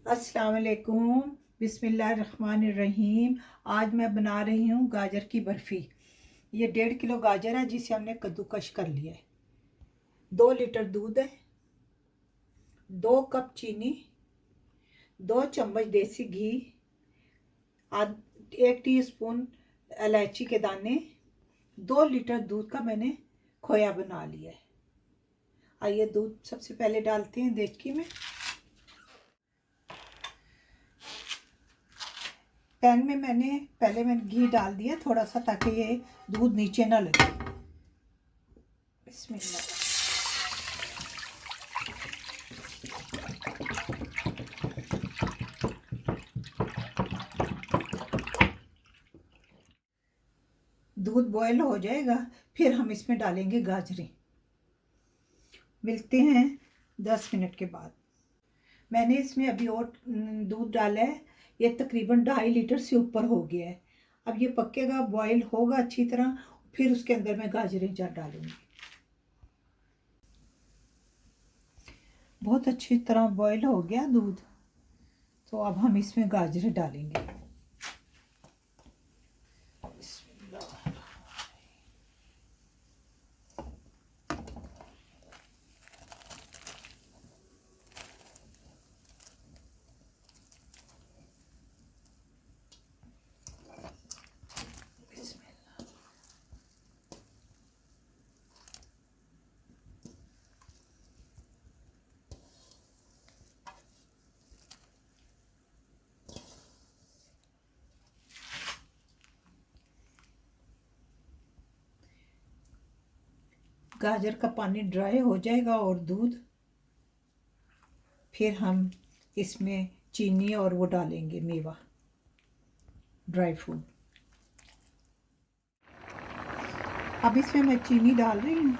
अस्सलाम वालेकुम, बिस्मिल्लाहिर्रहमानिर्रहीम। आज मैं बना रही हूँ गाजर की बर्फ़ी। ये 1.5 किलो गाजर है जिसे हमने कद्दूकश कर लिया है। 2 लीटर दूध है, 2 कप चीनी, 2 चम्मच देसी घी, 1 टीस्पून इलायची के दाने, 2 लीटर दूध का मैंने खोया बना लिया है। आइए दूध सबसे पहले डालते हैं देचकी में। पैन में मैंने घी डाल दिया थोड़ा सा, ताकि ये दूध नीचे ना लगे। बिस्मिल्लाह। दूध बॉयल हो जाएगा, फिर हम इसमें डालेंगे गाजरें। मिलते हैं 10 मिनट के बाद। मैंने इसमें अभी और दूध डाला है। ये तकरीबन 2.5 लीटर से ऊपर हो गया है। अब ये पकेगा, बॉयल होगा अच्छी तरह, फिर उसके अंदर मैं गाजरें डालूंगी। बहुत अच्छी तरह बॉयल हो गया दूध, तो अब हम इसमें गाजरें डालेंगे। गाजर का पानी ड्राई हो जाएगा और दूध, फिर हम इसमें चीनी और वो डालेंगे मेवा, ड्राई फ्रूट। अब इसमें मैं चीनी डाल रही हूँ।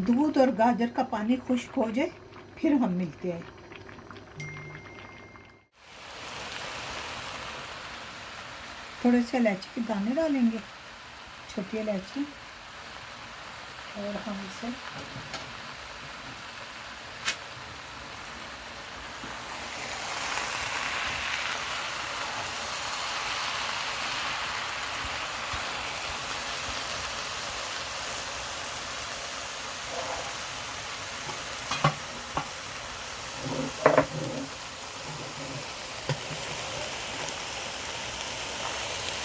दूध और गाजर का पानी खुश्क हो जाए, फिर हम मिलते हैं। थोड़े से इलायची के दाने डालेंगे, छोटी इलायची, और हम इसे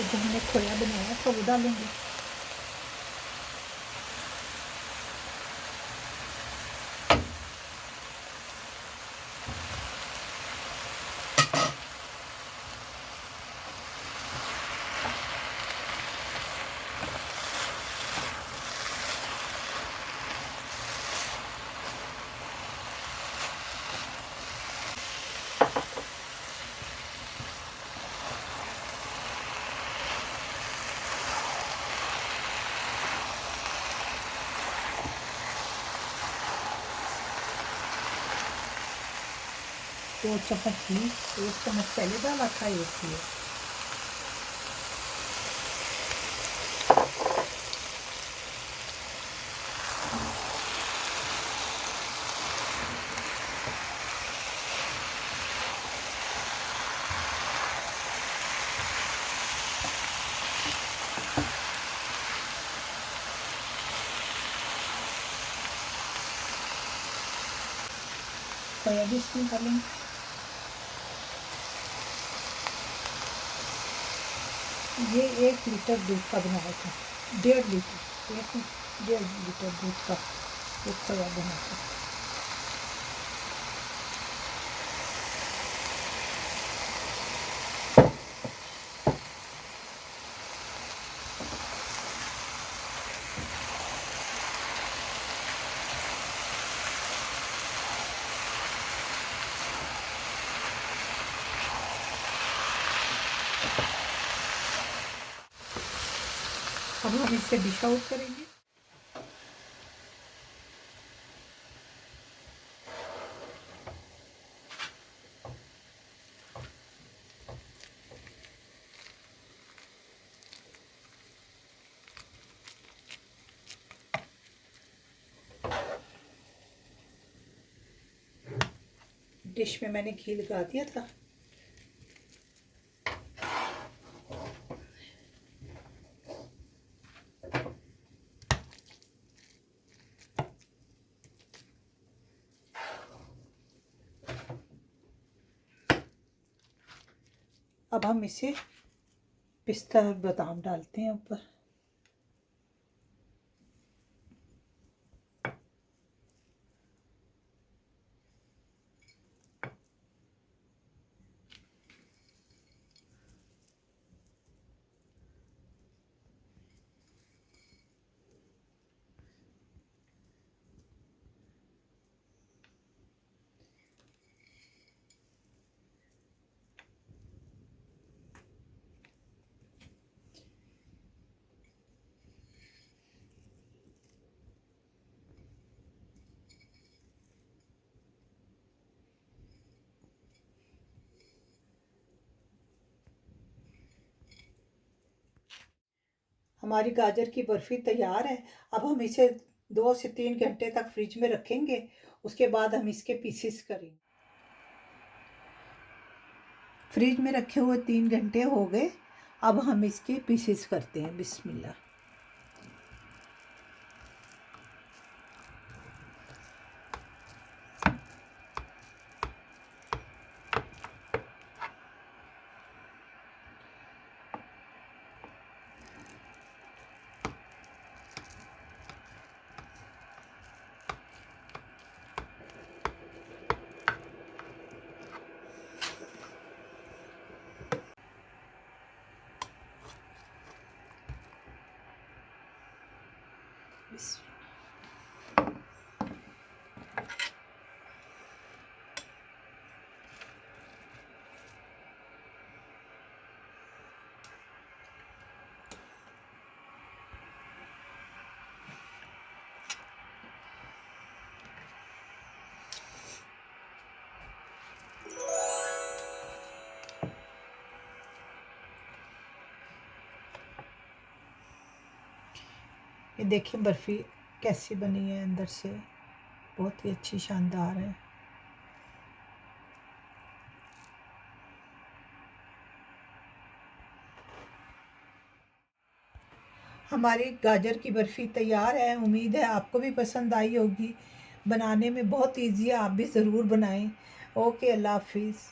जो हमने खोया बनाया तो वो डालेंगे। दो चम्मच घी, 1 चम्मच पहले डाला था, इसलिए खोया भी इसमें डालेंगे। ये 1 लीटर दूध का बनाया था, 1.5 लीटर, 1.5 लीटर दूध का एक खोया बना था। अब हम इसे डिश आउट करेंगे। डिश में मैंने घी लगा दिया था। अब हम इसे पिस्ता और बादाम डालते हैं ऊपर। हमारी गाजर की बर्फ़ी तैयार है। अब हम इसे 2 से 3 घंटे तक फ्रिज में रखेंगे। उसके बाद हम इसके पीसेस करेंगे। फ्रिज में रखे हुए 3 घंटे हो गए। अब हम इसके पीसेस करते हैं। बिस्मिल्लाह। ये देखिए बर्फ़ी कैसी बनी है अंदर से, बहुत ही अच्छी शानदार है। हमारी गाजर की बर्फ़ी तैयार है। उम्मीद है आपको भी पसंद आई होगी। बनाने में बहुत ईजी है, आप भी ज़रूर बनाएं। ओके, अल्लाह हाफिज़।